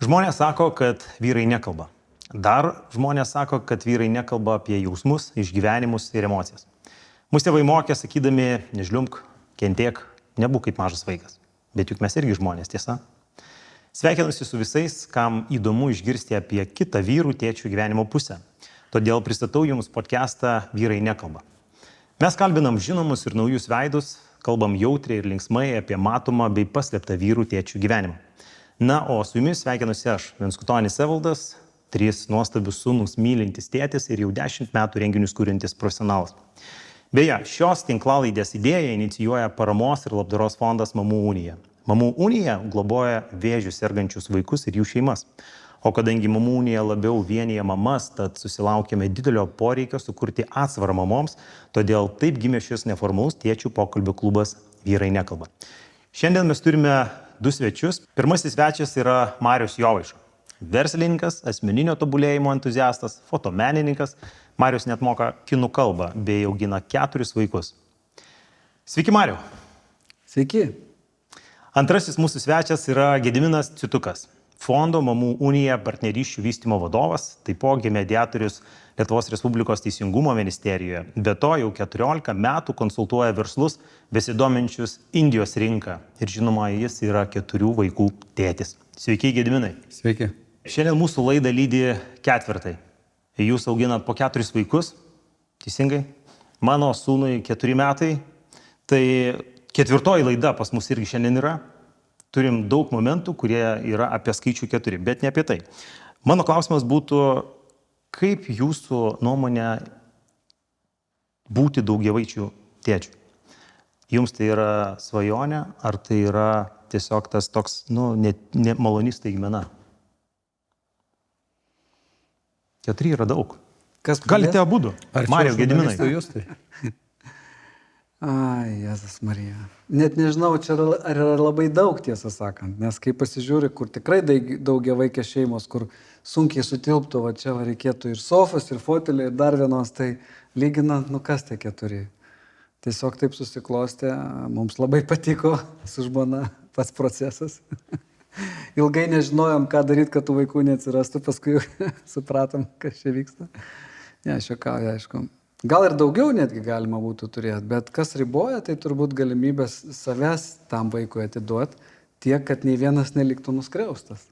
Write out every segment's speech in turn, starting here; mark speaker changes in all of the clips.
Speaker 1: Žmonės sako, kad vyrai nekalba. Dar žmonės sako, kad vyrai nekalba apie jausmus, išgyvenimus ir emocijas. Mūsų tėvai mokė, sakydami, nežliumk, kentėk, nebūk kaip mažas vaikas. Bet juk mes irgi žmonės, tiesa? Sveikinusi su visais, kam įdomu išgirsti apie kitą vyrų tėčių gyvenimo pusę. Todėl pristatau jums podcastą Vyrai nekalba. Mes kalbinam žinomus ir naujus veidus, kalbam jautriai ir linksmai apie matomą bei paslėptą vyrų tėčių gyvenimą. Na, o su jumis sveikinusi aš, Venskutonis Evaldas, 3 nuostabius sūnus mylintis tėtis ir jau 10 metų renginius kuriantis profesionalas. Beje, šios tinklalaidės idėją inicijuoja paramos ir labdaros fondas Mamų unija. Mamų unija globoja vėžiu sergančius vaikus ir jų šeimas. O kadangi Mamų unija labiau vienyje mamas, tad susilaukėme didelio poreikio sukurti atsvarą mamoms, todėl taip gimė šis neformalus tėčių pokalbių klubas Vyrai nekalba. Šiandien mes turime 2 svečius. Pirmasis svečias yra Marius Jovaiša. Verslininkas, asmeninio tobulėjimo entuziastas, fotomenininkas. Marius net moka kinų kalbą bei augina 4 vaikus. Sveiki, Mariau.
Speaker 2: Sveiki.
Speaker 1: Antrasis mūsų svečias yra Gediminas Citukas. Fondo Mamų unija partnerysčių vystymo vadovas, taipogi mediatorius Lietuvos Respublikos Teisingumo ministerijoje. Be to jau 14 metų konsultuoja verslus besidominčius Indijos rinką. Ir žinoma, jis yra 4 vaikų tėtis. Sveiki, Gediminai.
Speaker 2: Sveiki.
Speaker 1: Šiandien mūsų laidą lydi 4. Jūs auginat po 4 vaikus, teisingai? Mano sūnui 4 metai. Tai 4 laida pas mus irgi šiandien yra. Turim daug momentų, kurie yra apie skaičių 4, bet ne apie tai. Mano klausimas būtų, kaip jūsų nuomonė būti daugiavaičių tėčių? Jums tai yra svajonė, ar tai yra tiesiog tas toks, nemaloni staigmena? 4 yra daug. Galite abudu. Mariau, Gediminai.
Speaker 2: Ai, Jėzus Marija. Net nežinau, čia ar yra labai daug, tiesą sakant, nes kai pasižiūri, kur tikrai daugiavaikės šeimos, kur sunkiai sutilptų, va čia reikėtų ir sofos, ir fotelį, ir dar vienos, tai lyginant, kas tie 4. Tiesiog taip susiklostė, mums labai patiko su žmona pats procesas. Ilgai nežinojom, ką daryti, kad tų vaikų neatsirastų, paskui supratom, kas čia vyksta. Ne, aš juokauju, aišku. Gal ir daugiau netgi galima būtų turėti, bet kas riboja, tai turbūt galimybės savęs tam vaikui atiduoti tiek, kad nei vienas neliktų nuskriaustas.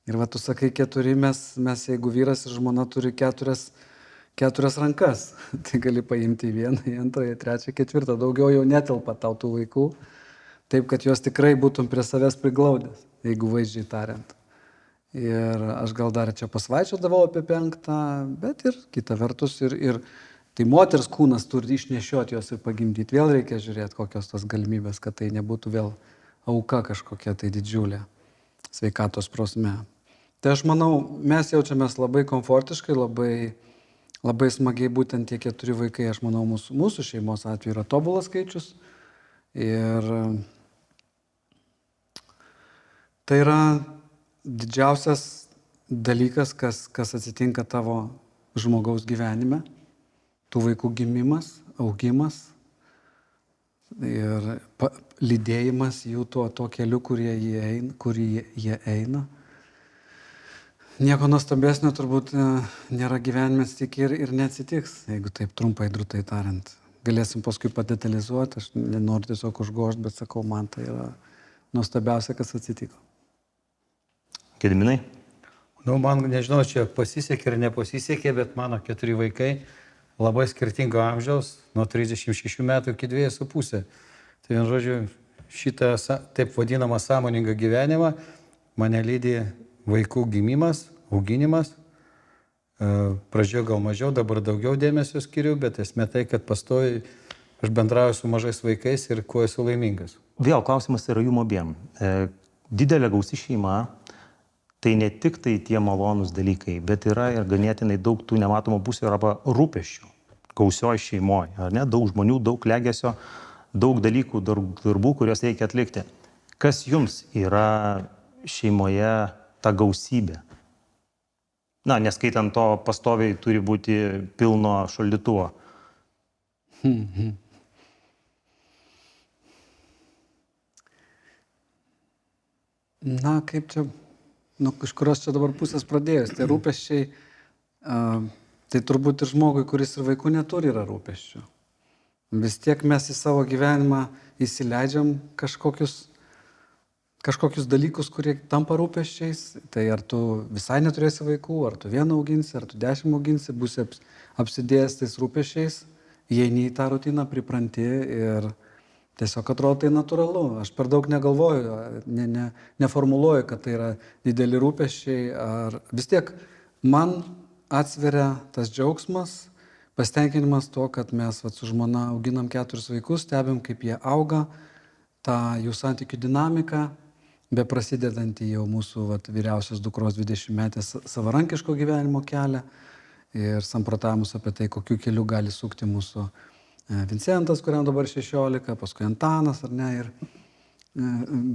Speaker 2: Ir va, tu sakai 4, mes jeigu vyras ir žmona turi 4 rankas, tai gali paimti į 1, į 2, į 3, 4, daugiau jau netelpa tau tų vaikų, taip, kad juos tikrai būtum prie savęs priglaudęs, jeigu vaizdžiai tariant. Ir aš gal dar čia pasvaičiodavau apie 5, bet ir kita vertus ir tai moters kūnas turi išnešioti jos ir pagimdyti. Vėl reikia žiūrėti, kokios tos galimybės, kad tai nebūtų vėl auka kažkokia tai didžiulė sveikatos prasme. Tai aš manau, mes jaučiamės labai komfortiškai, labai smagiai būtent tie 4 vaikai, aš manau, mūsų šeimos atveju yra tobulas skaičius. Ir tai yra didžiausias dalykas, kas atsitinka tavo žmogaus gyvenime. Tų vaikų gimimas, augimas ir lydėjimas jų tuo keliu, kurį jie eina. Nieko nuostabesnio turbūt nėra gyvenime tik ir neatsitiks, jeigu taip trumpai, drūtai tariant. Galėsim paskui padetalizuoti, aš nenoriu tiesiog užgožti, bet sakau, man tai yra nuostabiausia, kas atsitiko.
Speaker 1: Gediminai?
Speaker 3: Man nežinau, čia pasisekė ar nepasisekė, bet mano 4 vaikai labai skirtingo amžiaus, nuo 36 metų iki 2,5. Tai vien žodžiu, šitą taip vadinamą sąmoningą gyvenimą mane lydi vaikų gimimas, auginimas. Pradžioje gal mažiau, dabar daugiau dėmesio skiriu, bet esmė tai, kad pastoviai aš bendrauju su mažais vaikais ir kuo esu laimingas.
Speaker 1: Vėl klausimas yra jum abiem. Didelė gausi šeima. Tai ne tik tai tie malonūs dalykai, bet yra ir ganėtinai daug tų nematomų pusių arba rūpesčių gausioj šeimoje. Ar ne? Daug žmonių, daug klegesio, daug dalykų, daug darbų, kuriuos reikia atlikti. Kas jums yra šeimoje ta gausybė? Neskaitant to, pastoviai turi būti pilno šaldytuvo.
Speaker 2: Kaip čia iš kurios čia dabar pusės pradėjus, tie rūpesčiai, tai turbūt ir žmogui, kuris ir vaikų neturi, yra rūpesčių. Vis tiek mes į savo gyvenimą įsileidžiam kažkokius dalykus, kurie tampa rūpesčiais. Tai ar tu visai neturėsi vaikų, ar tu vieną auginsi, ar tu 10 auginsi, būsi apsidėjęs tais rūpesčiais, įeini į tą rutiną, pripranti ir tiesiog atrodo tai natūralu. Aš per daug negalvoju, neformuluoju, kad tai yra dideli rūpesčiai. Ar vis tiek man atsveria tas džiaugsmas, pasitenkinimas to, kad mes su žmona auginam 4 vaikus, stebim, kaip jie auga, tą jų santykių dinamiką, be prasidedantį jau mūsų vyriausios dukros 20-metės savarankiško gyvenimo kelią ir samprotavimus apie tai, kokiu keliu gali sukti mūsų Vincentas, kuriam dabar 16, paskui Antanas, ar ne, ir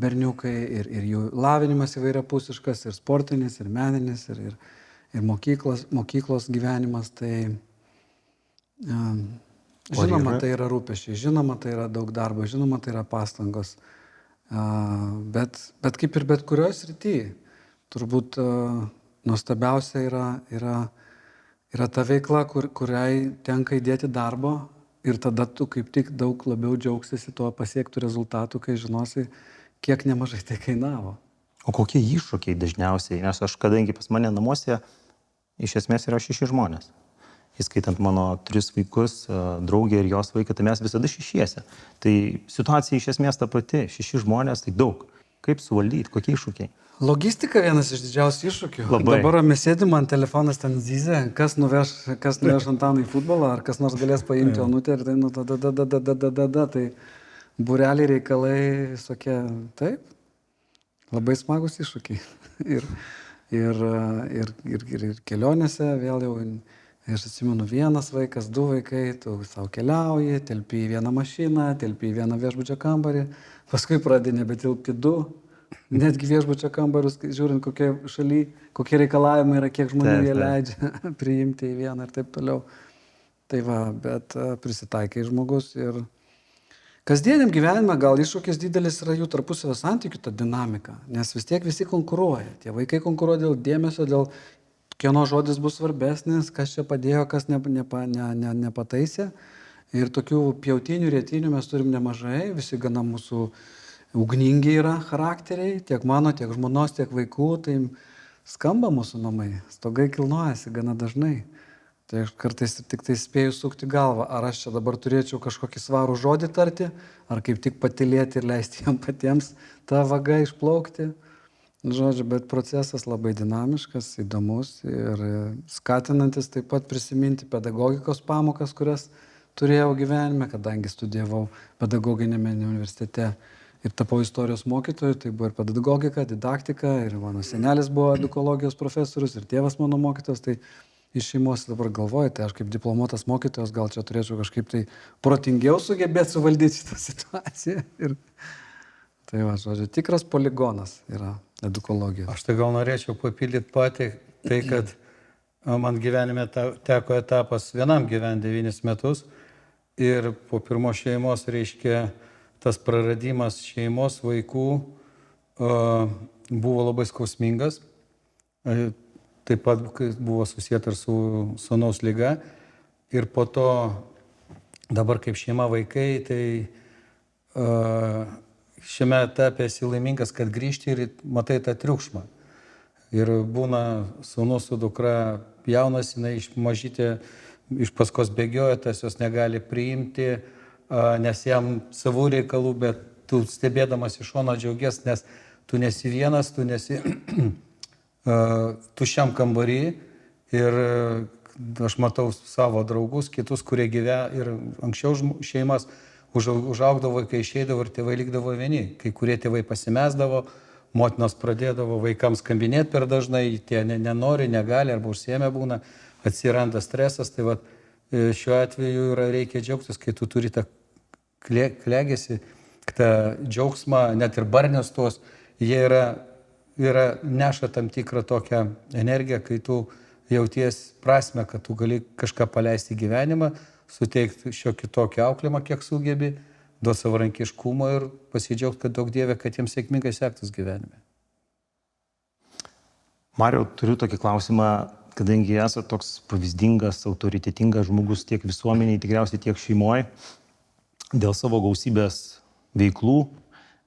Speaker 2: berniukai, ir jų lavinimas įvairiapusiškas, ir sportinis, ir meninis, ir mokyklos gyvenimas. Tai žinoma, tai yra rūpesčiai, žinoma, tai yra daug darbo, žinoma, tai yra pastangos. Bet kaip ir bet kurioje srityje, turbūt nuostabiausia yra ta veikla, kuriai tenka įdėti darbo ir tada tu kaip tik daug labiau džiaugsiesi tuo pasiektų rezultatų, kai žinosi, kiek nemažai tai kainavo.
Speaker 1: O kokie iššūkiai dažniausiai? Nes aš, kadangi pas mane namuose iš esmės yra 6 žmonės. Įskaitant mano 3 vaikus, draugę ir jos vaiką, tai mes visada 6. Tai situacija iš esmės ta pati. 6 žmonės, tai daug. Kaip suvaldyti, kokie iššūkiai?
Speaker 2: Logistika vienas iš didžiausių iššūkių.
Speaker 1: Labai.
Speaker 2: Dabar mes sėdim, man telefonas ten zyzia, kas nuveš Antaną į futbolą, ar kas nors galės paimti onutę ir tai tai būreliai reikalai visokie, taip, labai smagus iššūkiai. Ir kelionėse vėl jau... Aš atsimenu, 1 vaikas, 2 vaikai, tu savo keliauji, telpi į vieną mašiną, telpi į vieną viešbučio kambarį, paskui pradedi nebetilpti 2, netgi viešbučio kambarius, žiūrint kokie reikalavimai yra, kiek žmonių jie leidžia priimti į vieną ir taip toliau. Tai va, bet prisitaikai žmogus ir kasdieniam gyvenime gal iššūkis didelis yra jų tarpusavio santykių ta dinamika, nes vis tiek visi konkuruoja. Tie vaikai konkuruoja dėl dėmesio, dėl kieno žodis bus svarbesnis, kas čia padėjo, kas nepataisė. Ir tokių pjautinių, rėtinių mes turim nemažai, visi gana mūsų ugningi yra charakteriai, tiek mano, tiek žmonos, tiek vaikų, tai skamba mūsų namai, stogai kilnojasi gana dažnai. Tai aš kartais tik tai spėju sukti galvą, ar aš čia dabar turėčiau kažkokį svarų žodį tarti, ar kaip tik patylėti ir leisti jam patiems tą vagą išplaukti. Žodžiu, bet procesas labai dinamiškas, įdomus ir skatinantis taip pat prisiminti pedagogikos pamokas, kurias turėjau gyvenime, kadangi studijavau pedagoginėme universitete ir tapau istorijos mokytoju, tai buvo ir pedagogika, didaktika, ir mano senelis buvo edukologijos profesorius, ir tėvas mano mokytojas, tai iš šeimos dabar galvoju, tai aš kaip diplomuotas mokytojas gal čia turėčiau kažkaip tai protingiau sugebėti suvaldyti šitą situaciją. Ir tai va, žodžiu, tikras poligonas yra edukologija.
Speaker 3: Aš tai gal norėčiau papildyti patį, tai kad man gyvenime teko etapas vienam gyventi 9 metus ir po pirmos šeimos, reiškia, tas praradimas šeimos vaikų buvo labai skausmingas. Taip pat buvo susijęs ir su sūnaus liga. Ir po to dabar kaip šeima vaikai, tai šiame etape esi laimingas, kad grįžti ir matai tą triukšmą. Ir būna sūnus su dukra jaunas, jinai iš mažytė iš paskos bėgioja, tas jos negali priimti, nes jam savų reikalų, bet tu stebėdamas iš šono džiaugies, nes tu nesi vienas, tu nesi tuščiam kambarį ir aš matau savo draugus, kitus, kurie gyvena ir anksčiau šeimas užaugdavo, kai išeidavo ir tėvai likdavo vieni. Kai kurie tėvai pasimesdavo, motinos pradėdavo vaikams skambinėti per dažnai, tie nenori, negali arba užsiėmę būna, atsiranda stresas. Tai vat, šiuo atveju reikia džiaugtis, kai tu turi tą klegėsi, tą džiaugsmą, net ir barnios tos, jie neša tam tikrą tokią energiją, kai tu jauties prasme, kad tu gali kažką paleisti į gyvenimą, suteikti šiokį tokį auklėjimą, kiek sugebi, duoti savarankiškumo ir pasidžiaugti, kad daug Dieve, kad jiems sėkmingai sektus gyvenime.
Speaker 1: Mariau, turiu tokį klausimą, kadangi esate toks pavyzdingas, autoritetingas žmogus tiek visuomeniai, tikriausiai tiek šeimoje, dėl savo gausybės veiklų,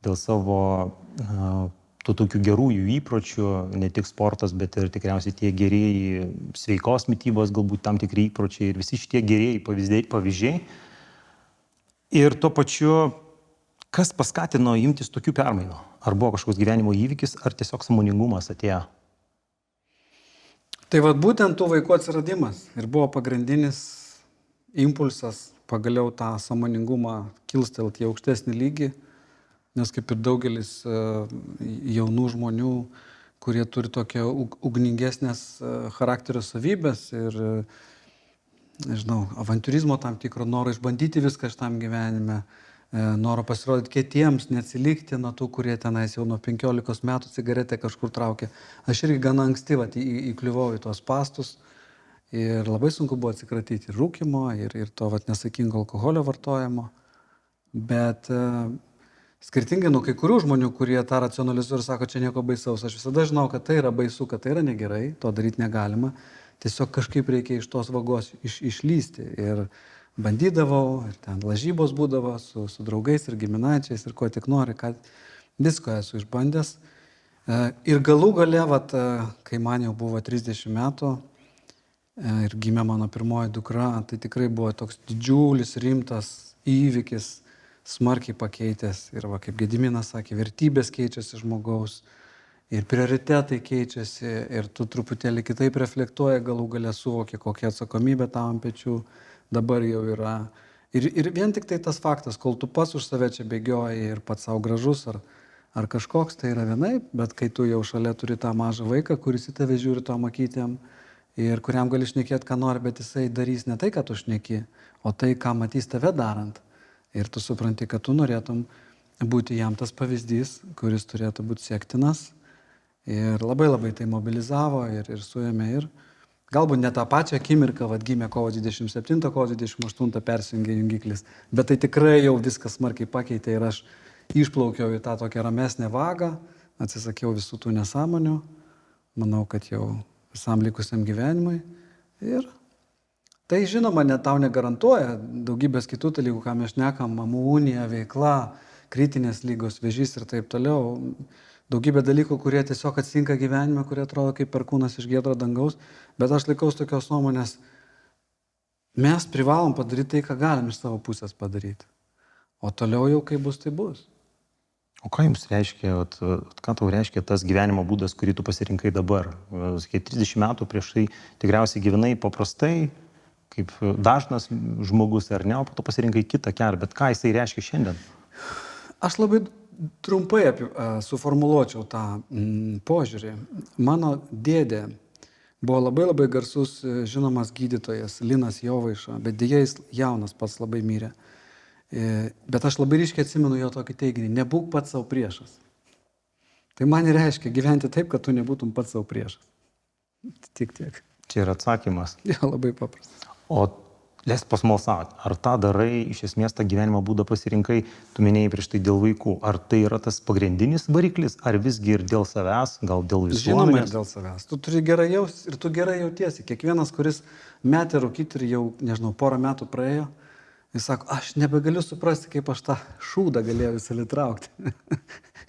Speaker 1: dėl savo tų tokių gerųjų įpročių, ne tik sportas, bet ir tikriausiai tie gerieji sveikos mitybos, galbūt tam tikri įpročiai ir visi šitie gerieji pavyzdžiai. Ir tuo pačiu, kas paskatino imtis tokių permainų? Ar buvo kažkoks gyvenimo įvykis, ar tiesiog sąmoningumas atėjo?
Speaker 2: Tai vad būtent tų vaikų atsiradimas ir buvo pagrindinis impulsas pagaliau tą sąmoningumą kilstelti į aukštesnį lygį, nes kaip ir daugelis jaunų žmonių, kurie turi tokią ugningesnės charakterio savybės ir, nežinau, avantiūrizmo tam tikro, noro išbandyti viską šitam gyvenime, noro pasirodyti kitiems, neatsilikti nuo tų, kurie tenais jau nuo 15 metų cigaretę kažkur traukia. Aš irgi gana anksti įkliuvau į tuos spastus ir labai sunku buvo atsikratyti ir rūkymo, ir to nesaikingo alkoholio vartojimo. Bet skirtingai nuo kai kurių žmonių, kurie tą racionalizuoja ir sako, čia nieko baisaus, aš visada žinau, kad tai yra baisu, kad tai yra negerai, to daryti negalima. Tiesiog kažkaip reikia iš tos vagos išlysti. Ir bandydavau, ir ten lažybos būdavo su draugais ir giminaičiais ir ko tik nori, kad visko esu išbandęs. Ir galų gale, kai man jau buvo 30 metų ir gimė mano pirmoji dukra, tai tikrai buvo toks didžiulis, rimtas įvykis, smarkiai pakeitęs. Ir kaip Gediminas sakė, vertybės keičiasi žmogaus, ir prioritetai keičiasi, ir tu truputėlį kitaip reflektuoji, galų gale suvoki, kokia atsakomybė tau ant pečių dabar jau yra. Ir vien tik tai tas faktas, kol tu pats už save čia bėgioji ir pats savo gražus ar kažkoks, tai yra vienaip, bet kai tu jau šalia turi tą mažą vaiką, kuris į tave žiūri tom akytėm ir kuriam gali šnekėti, ką nori, bet jisai darys ne tai, ką tu šneki, o tai, ką matys tave darant. Ir tu supranti, kad tu norėtum būti jam tas pavyzdys, kuris turėtų būti sektinas. Ir labai tai mobilizavo ir suėmė ir galbūt ne tą pačią akimirką, gimė kovo 27, kovo 28 persijungė jungiklis, bet tai tikrai jau viskas smarkiai pakeitė ir aš išplaukiau į tą tokią ramesnę vagą, atsisakiau visų tų nesąmonių, manau, kad jau visam likusiam gyvenimui. Ir tai žinoma, net tau negarantuoja daugybės kitų dalykų, ką mes šnekam, mamų unija, veikla, kritinės lygos, vėžys ir taip toliau. Daugybė dalykų, kurie tiesiog atsitinka gyvenime, kurie atrodo kaip perkūnas iš giedro dangaus, bet aš laikaus tokios nuomonės, mes privalom padaryti tai, ką galim iš savo pusės padaryti. O toliau jau kaip bus, tai bus.
Speaker 1: O ką jums reiškia, ką tau reiškia tas gyvenimo būdas, kurį tu pasirinkai dabar? Sakai, 30 metų prieš tai tikriausiai gyvenai paprastai, kaip dažnas žmogus ar ne, o po to pasirinkai kitą kelią, bet ką jisai reiškia šiandien?
Speaker 2: Aš labai trumpai suformuluočiau tą požiūrį. Mano dėdė buvo labai garsus, žinomas gydytojas Linas Jovaiša, bet dėja jis jaunas pats labai mirė. Bet aš labai ryškiai atsimenu jo tokį teiginį, nebūk pats savo priešas. Tai man reiškia gyventi taip, kad tu nebūtum pats savo priešas. Tik tiek.
Speaker 1: Čia yra atsakymas.
Speaker 2: Ja, labai paprastas.
Speaker 1: O leisk pasmalsauti, ar tą darai, iš esmės tą gyvenimo būdą pasirinkai, tu minėjai prieš tai dėl vaikų, ar tai yra tas pagrindinis variklis, ar visgi ir dėl savęs, gal dėl visuomenės?
Speaker 2: Žinoma, ir dėl savęs. Tu turi gerai jaustis ir tu gerai jautiesi. Kiekvienas, kuris metė rūkyti ir jau, nežinau, porą metų praėjo, jis sako, aš nebegaliu suprasti, kaip aš tą šūdą galėjau visą litraukti.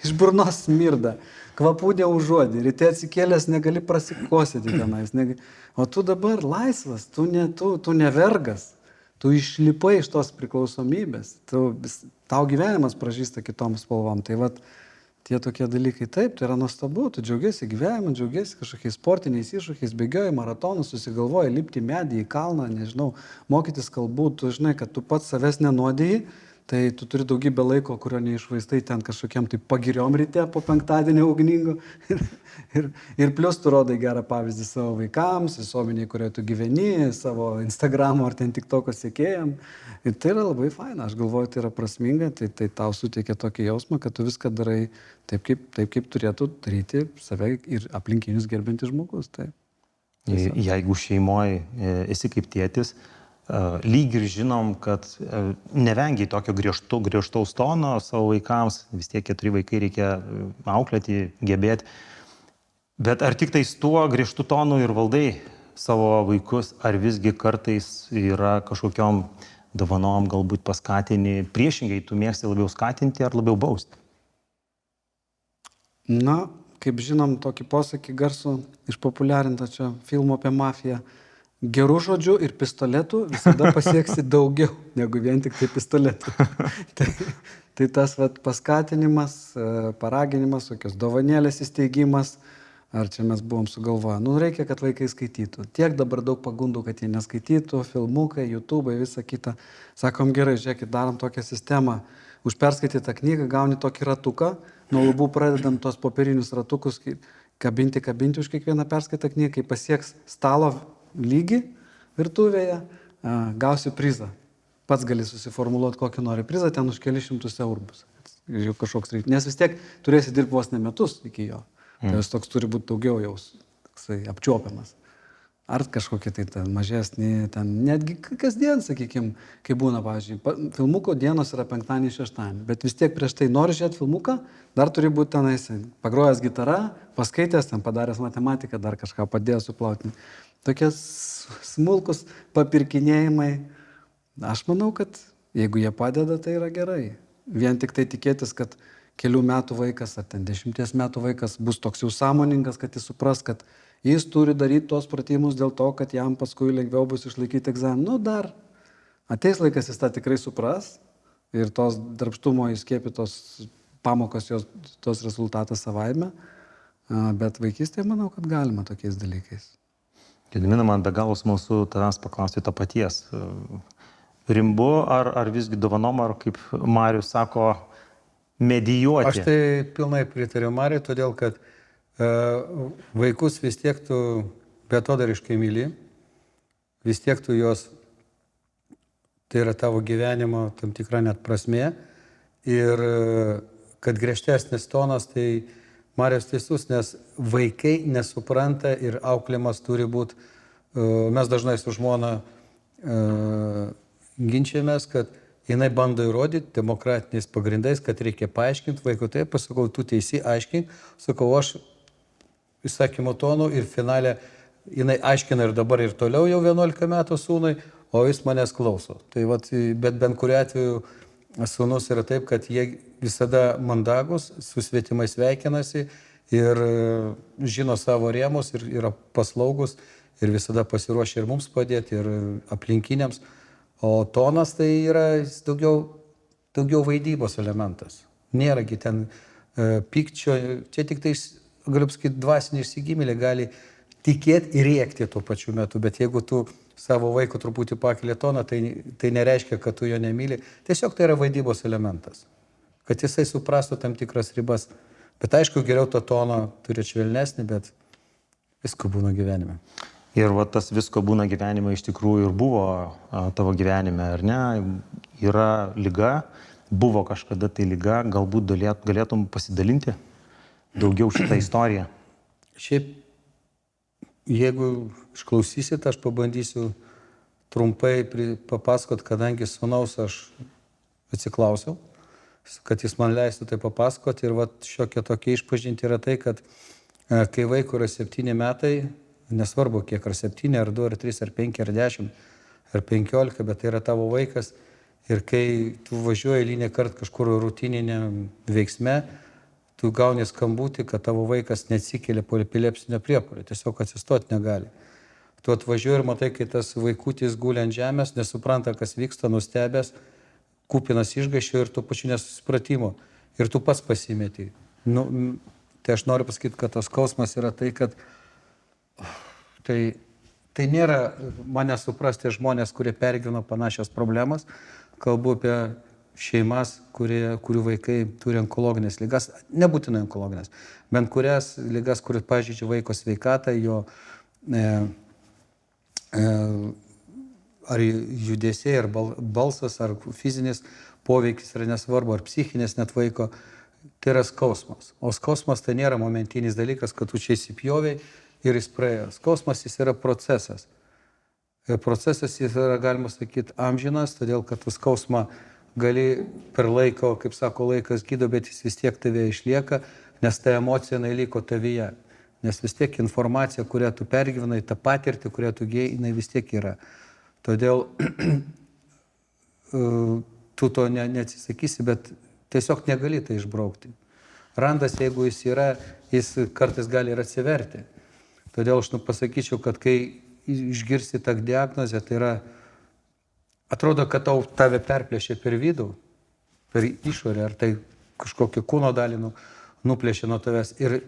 Speaker 2: Iš burnos smirda, kvapų neužuodi, ryte atsikėlęs negali prasikosėti tenais. O tu dabar laisvas, tu ne vergas, tu išlipai iš tos priklausomybės, tau gyvenimas pražįsta kitom spalvom. Tai tie tokie dalykai, taip, tai yra nuostabu, tu džiaugiesi gyvenimu, džiaugiesi kažkokiais sportiniais iššūkiais, bėgioji maratonus, susigalvoji lipti į medį, į kalną, nežinau, mokytis kalbų, tu žinai, kad tu pats savęs nenuodėjai, tai tu turi daugybę laiko, kurio neišvaistai ten kažkokiam tai pagiriom ryte po penktadienio ugningo. Ir plus tu rodai gerą pavyzdį savo vaikams, visuomeniai, kurioje tu gyveni, savo Instagramo ar ten TikToko sekėjam. Ir tai yra labai faina, aš galvoju, tai yra prasminga, tai tau suteikia tokį jausmą, kad tu viską darai taip, kaip turėtų daryti save ir aplinkinius gerbintis žmogus. Taip.
Speaker 1: Jeigu šeimoje esi kaip tėtis, lyg ir žinom, kad nevengiai tokio griežtaus tono savo vaikams, vis tiek 4 vaikai reikia auklėti, gebėti. Bet ar tik tais tuo griežtu tonu ir valdai savo vaikus, ar visgi kartais yra kažkokiom dovanom galbūt paskatini, priešingai, tu mėgsti labiau skatinti ar labiau bausti?
Speaker 2: Na, kaip žinom, tokį posakį garsų išpopuliarintą čia filmo apie mafiją. Gerų žodžių ir pistoletų visada pasieksi daugiau negu vien tik tai pistoletų. tai tas paskatinimas, paraginimas, tokios dovanėlės įsteigimas, ar čia mes buvom sugalvoję. Nu, reikia, kad vaikai skaitytų. Tiek dabar daug pagundų, kad jie neskaitytų, filmukai, YouTube, visa kita. Sakom, gerai, žiūrėkit, darom tokią sistemą. Už perskaitytą knygą gauni tokį ratuką, nuo lubų pradedam tos popierinius ratukus kabinti už kiekvieną perskaitą knygą, kai pasieks stalo lygį virtuvėje, gausi prizą. Pats gali susiformuluoti, kokį nori prizą, ten už kelius šimtus eurų bus. Jau kažkoks reikia. Nes vis tiek turėsi dirbti vos ne metus iki jo. Tai jis toks turi būti daugiau jau apčiuopiamas. Ar kažkokie tai ten mažesni, ten netgi kasdien, sakykime, kai būna, pavyzdžiui, filmuko dienos yra penktadienį, šeštadienį, bet vis tiek prieš tai nori žiūrėti filmuką, dar turi būti tenais pagrojęs gitara, paskaitęs, ten padaręs matematiką, dar kažką padėjęs suplauti. Tokie smulkus papirkinėjimai. Aš manau, kad jeigu jie padeda, tai yra gerai. Vien tik tai tikėtis, kad kelių metų vaikas ar ten 10 metų vaikas bus toks jau sąmoningas, kad jis supras, kad jis turi daryti tos pratimus dėl to, kad jam paskui lengviau bus išlaikyti egzaminą. Nu, dar ateis laikas, jis tą tikrai supras ir tos darbštumo įskiepytos pamokos jos tos rezultatas savaime, bet vaikystėje manau, kad galima tokiais dalykais.
Speaker 1: Gedimina, man be galo smalsu tavęs paklausti to paties. Rimbu ar visgi dovanom, ar kaip Marius sako, medijuoti?
Speaker 3: Aš tai pilnai pritariu Mariui, todėl kad vaikus vis tiek tu betodariškai myli, vis tiek tu juos, tai yra tavo gyvenimo tam tikra net prasmė. Ir kad griežtesnis tonas, tai Marijus teisus, nes vaikai nesupranta ir auklėjimas turi būti, mes dažnai su žmona ginčiamės, kad jinai bando įrodyti demokratiniais pagrindais, kad reikia paaiškinti vaikui, taip, pasakau, tu teisi, aiškink, sakau, aš įsakymo tonu ir finale jinai aiškina ir dabar ir toliau jau 11 metų sūnui, o jis manęs klauso. Tai vat, bet bent kuriuo atveju sūnus yra taip, kad jie visada mandagus, su svetimais sveikinasi ir žino savo rėmus ir yra paslaugus ir visada pasiruošia ir mums padėti, ir aplinkiniams. O tonas tai yra daugiau vaidybos elementas. Nėragi ten pykčio, čia tik tai, galiu pasakyti, dvasinė išsigimėlė gali tikėti ir rėkti tuo pačiu metu, bet jeigu tu savo vaikų truputį pakeli toną, tai nereiškia, kad tu jo nemyli. Tiesiog tai yra vaidybos elementas, kad jisai suprastų tam tikras ribas. Bet aišku, geriau to tono turi švelnesnį, bet visko būna gyvenime.
Speaker 1: Ir va, tas visko būna gyvenime iš tikrųjų ir buvo tavo gyvenime, ar ne? Yra liga, buvo kažkada tai liga, galbūt galėtum pasidalinti daugiau šitą istoriją.
Speaker 3: Šiaip, jeigu išklausysit, aš pabandysiu trumpai papasakot, kadangi sūnaus aš atsiklausiau, kad jis man leistų tai papasakot. Ir va, šiokia tokia išpažinti yra tai, kad kai vaikui yra 7 metai, nesvarbu kiek, ar 7, ar 2, ar 3, ar 5, ar 10, ar 15, bet tai yra tavo vaikas. Ir kai tu važiuoji eilinį kartą kažkur rutininėm veiksme, tu gauni skambutį, kad tavo vaikas neatsikelia po epilepsinio priepuolio, tiesiog atsistoti negali. Tu atvažiuoji ir matai, kai tas vaikutis guli ant žemės, nesupranta, kas vyksta, nustebęs, kupinas išgąsčio ir tuo pačiu nesusipratimo. Ir tu pats pasimeti. Nu, tai aš noriu pasakyti, kad tas skausmas yra tai, kad tai nėra mane suprasti žmonės, kurie pergyvena panašias problemas. Kalbu apie šeimas, kurių vaikai turi onkologinės ligas, nebūtinai onkologinės, bent kurias ligas, kuris pažeidžia vaiko sveikatą, jo ar judesiai, ar balsas, ar fizinis poveikis yra nesvarbu, ar psichinės net vaiko, tai yra skausmas. O skausmas tai nėra momentinis dalykas, kad tu čia įsipjoviai ir jis praėjo. Skausmas jis yra procesas. Ir procesas jis yra, galima sakyti, amžinas, todėl kad tu skausmą gali per laiką, kaip sako, laikas gydo, bet jis vis tiek tave išlieka, nes ta emocija liko tavyje. Nes vis tiek informacija, kurią tu pergyvenai, ta patirtį, kurią tu gėjai, jinai vis tiek yra. Todėl tu to neatsisakysi, bet tiesiog negali tai išbraukti. Randas, jeigu jis yra, jis kartais gali ir atsiverti. Todėl aš pasakyčiau, kad kai išgirsi tą diagnozę, tai yra, atrodo, kad tave perplėšė per vidų, per išorę, ar tai kažkokią kūno dalį nuplėšė nuo tavęs ir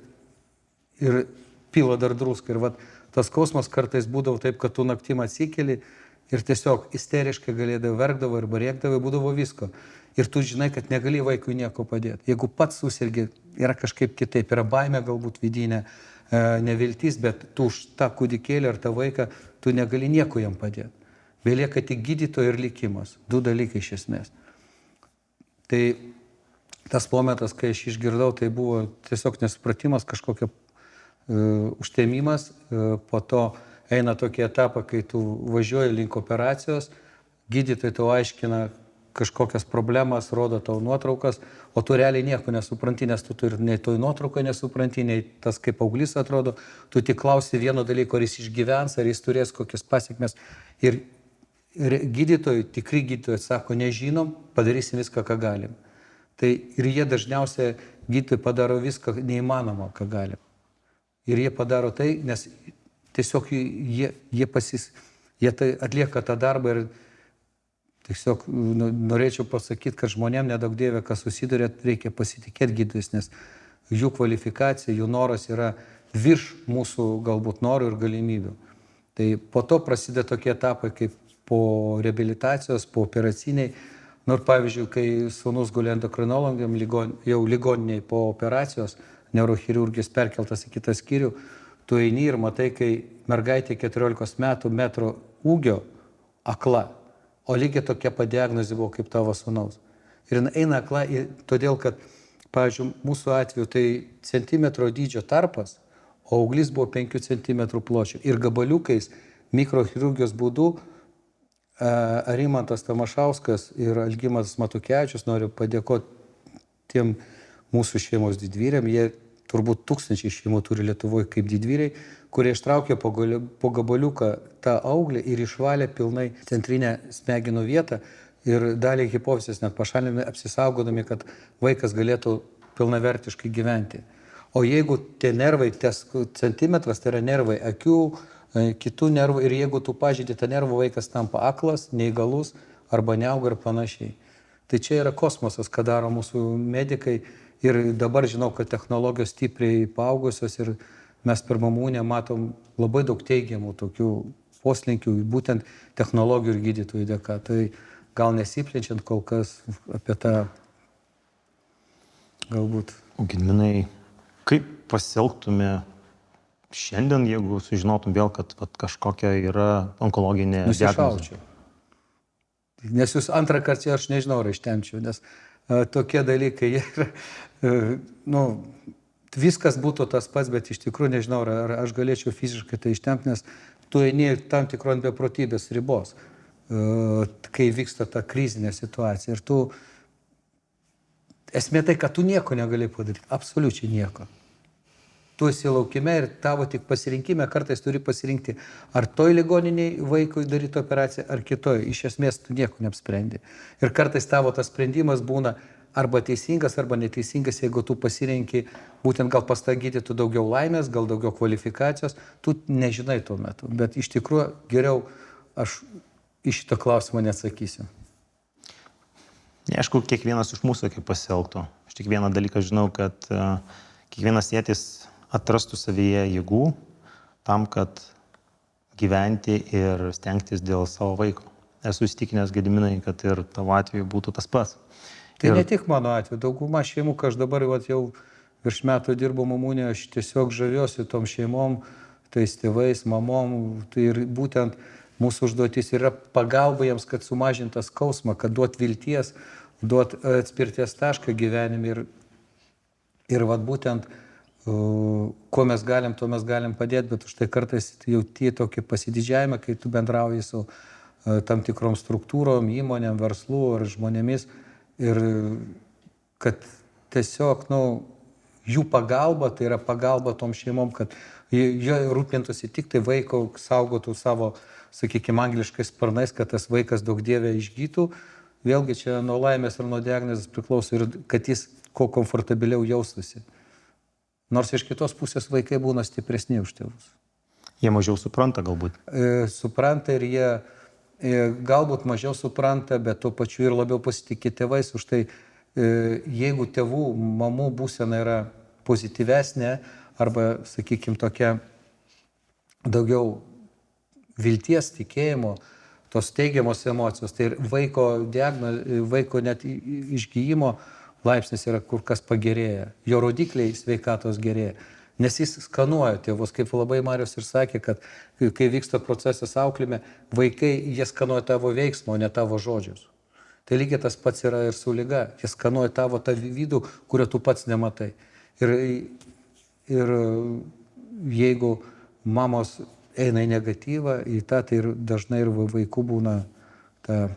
Speaker 3: pila dar druską. Ir vat, tas skausmas kartais būdavo taip, kad tu naktim atsikeli ir tiesiog isteriškai galėdavo, verkdavo arba rėkdavo, būdavo visko. Ir tu žinai, kad negali vaikui nieko padėti. Jeigu pats susirgi, yra kažkaip kitaip, yra baimė galbūt vidinė, neviltis, bet tu už tą kūdikėlį ar tą vaiką, tu negali nieko jam padėti. Belieka tik gydytojo ir likimas. Du dalykai iš esmės. Tai tas momentas, kai aš išgirdau, tai buvo tiesiog nesupratimas, kažkokio užtemimas, po to eina tokie etapą, kai tu važiuoji link operacijos, gydytojai tau aiškina kažkokias problemas, rodo tau nuotraukas, o tu realiai nieko nesupranti, nes tu ir nei toj nuotraukoje nesupranti, nei tas kaip paauglys atrodo, tu tik klausi vieno dalyko, ar jis išgyvens, ar jis turės kokias pasiekmes. Ir gydytojai, tikri gydytojai sako, nežinom, padarysim viską, ką galim. Tai ir jie dažniausiai, gydytojai padaro viską neįmanoma, ką galim. Ir jie padaro tai, nes tiesiog jie tai atlieka tą darbą ir tiesiog norėčiau pasakyti, kad žmonėm nedaug dievė, kas susiduria, reikia pasitikėti gydytojais, nes jų kvalifikacija, jų noras yra virš mūsų galbūt norų ir galimybių. Tai po to prasideda tokie etapai kaip po reabilitacijos, po operaciniai. Nors pavyzdžiui, kai sūnus guli endokrinologam, jau ligoniniai po operacijos, neurochirurgijos perkeltas į kitą skyrių, tu eini ir matai, kai mergaitė 14 metų metro ūgio akla, o lygiai tokia padiagnozė buvo kaip tavo sūnaus. Ir eina akla, todėl kad, pavyzdžiui, mūsų atveju tai centimetro dydžio tarpas, o auglys buvo 5 cm pločio. Ir gabaliukais mikrochirurgijos būdu Arimantas Tamašauskas ir Algimantas Matukevičius, noriu padėkoti tiem mūsų šeimos didvyriam, jie turbūt 1000 šeimų turi Lietuvoje kaip didvyriai, kurie ištraukė po gabaliuką tą auglį ir išvalė pilnai centrinę smegenų vietą ir dalį hipofizės net pašalinami, apsisaugodami, kad vaikas galėtų pilnavertiškai gyventi. O jeigu tie nervai, ties centimetras, tai yra nervai akių, kitų nervų, ir jeigu tu pažeidi tą nervą, vaikas tampa aklas, neįgalus arba neauga ir panašiai. Tai čia yra kosmosas, ką daro mūsų medikai. Ir dabar žinau, kad technologijos stipriai paaugusios ir mes per Mamūnę matom labai daug teigiamų tokių poslinkių, būtent technologijų ir gydytojų dėka. Tai gal nesiplečiant kol kas apie tą galbūt.
Speaker 1: Gedminai, kaip pasielgtume šiandien, jeigu sužinotum vėl, kad kažkokia yra onkologinė diagnozė?
Speaker 3: Nusišaučiau. Nes jūs antrą kartą aš nežinau, ar ištempčiau, nes tokie dalykai yra, viskas būtų tas pats, bet iš tikrųjų nežinau, ar aš galėčiau fiziškai tai ištempti, nes tu eini tam tikron beprotybės ribos, kai vyksta ta krizinė situacija. Ir tu, esmė tai, kad tu nieko negali padaryti, absoliučiai nieko. Tu esi laukime ir tavo tik pasirinkime, kartais turi pasirinkti, ar toj ligoniniai vaikui daryti operaciją, ar kitoj. Iš esmės tu nieko neapsprendi. Ir kartais tavo tas sprendimas būna arba teisingas, arba neteisingas, jeigu tu pasirenki būtent gal pas tą gydytoją daugiau laimės, gal daugiau kvalifikacijos, tu nežinai tuo metu. Bet iš tikrųjų geriau aš iš šito klausimo neatsakysiu.
Speaker 1: Aišku, kiekvienas iš mūsų kaip pasielgtų. Aš tik vieną dalyką žinau, kad kiekvienas tėtis atrastų savyje jėgų tam, kad gyventi ir stengtis dėl savo vaiko. Esu įstikinęs, Gediminai, kad ir tavo atveju būtų tas pats.
Speaker 3: Tai ne tik mano atveju, dauguma šeimų, kai aš dabar jau virš metų dirbu Mamūnėje, aš tiesiog žaviuosi tom šeimom, tais tėvais, mamom. Tai ir būtent mūsų užduotis yra pagalba jiems, kad sumažintų skausmą, kad duot vilties, duot atspirties tašką gyvenime. Ir vat būtent ko mes galim, to mes galim padėti, bet už tai kartais jauti tokį pasididžiavimą, kai tu bendrauji su tam tikrom struktūrom, įmonėm, verslu ar žmonėmis. Ir kad tiesiog, jų pagalba, tai yra pagalba tom šeimom, kad jie rūpintųsi tik tai vaiko, saugotų savo, sakykime, angliškais sparnais, kad tas vaikas daug dievė išgytų. Vėlgi čia nuo laimės ir nuo diagnozės priklauso ir kad jis kuo komfortabiliau jaustųsi. Nors iš kitos pusės vaikai būna stipresni už tėvus.
Speaker 1: Jie mažiau supranta galbūt.
Speaker 3: Supranta ir jie galbūt mažiau supranta, bet tuo pačiu ir labiau pasitikė tėvais. Už tai jeigu tėvų, mamų būsena yra pozityvesnė arba, sakykime, tokia daugiau vilties, tikėjimo, tos teigiamos emocijos, tai ir vaiko net išgyjimo laipsnis yra kur kas pagerėja, jo rodikliai sveikatos gerėja, nes jis skanuoja tėvus, kaip labai Marius ir sakė, kad kai vyksta procesas auklime, vaikai jie skanuoja tavo veiksmą, o ne tavo žodžius. Tai lygiai tas pats yra ir su liga, jie skanuoja tavo tą vidų, kurio tu pats nematai. Ir jeigu mamos eina į negatyvą, į tą, tai ir dažnai ir vaikų būna ta,